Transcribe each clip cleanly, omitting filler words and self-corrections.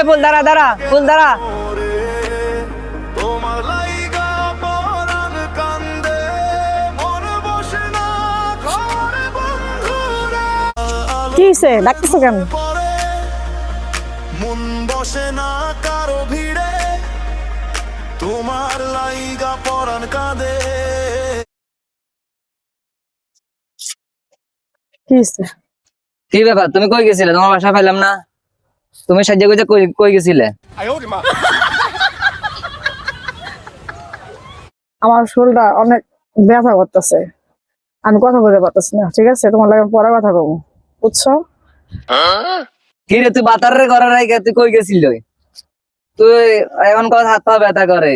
ফুল দাঁড়া দাঁড়া ফুল দাঁড়া। কি হইছে ডাকতেছো কেন? মন বসে না কারো ভিড়ে, তোমার লাইগা পরাণ কাঁদে। কি হইছে? কি ব্যাপার, তুমি কই গেছিলে? তোমার বাসা পাইলাম না। তুমি সাহায্য করতে কই গেছিলে? আমার শরীরটা অনেক ব্যথা করতেছে, আমি কথা বলতে পারতেছি না। ঠিক আছে, তোমার লাগে পরে কথা বলবো, বুঝছো? কি রে, তুই বাতারে করার আগে তুই কই গেছিল? তুই এমন কথা হাত পা ব্যথা করে।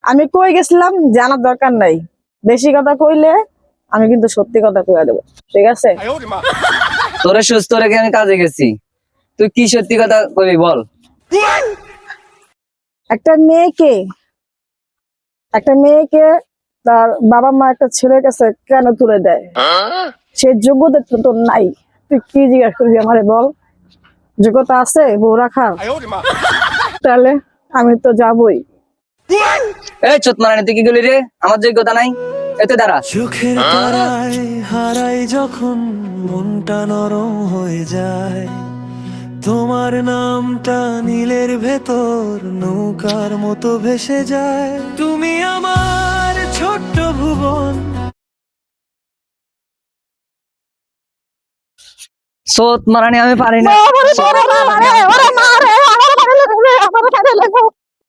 আমি কই গেছিলাম জানার দরকার নাই, বেশি কথা কইলে আমি কিন্তু সত্যি কথা কইয়া দেবো। ঠিক আছে, তোরে সুস্থ রেখে আমি কাজে গেছি, তুই কি সত্যি কথা কইবি বল। একটা মেয়েকে তার বাবা মা একটা ছেলের কাছে কেন তুলে দেয়? সে যোগ্যতা তো তোর নাই, তুই কি জিজ্ঞাসা করবি আমারে বল? যোগ্যতা আছে বউ রাখার? তাহলে আমি তো যাবই। এই চোত মারানি, তুই কি গেলি রে? আমার যোগ্যতা নাই, এতে দাঁড়া। চোখের তারায় হারাই যখন মনটা নরম হয়ে যায়, তোমার নামটা নীলের ভেতর নৌকার মতো ভেসে যায়। তুমি আমার ছোট্ট ভুবন। চোত মারানি আমি পারি না।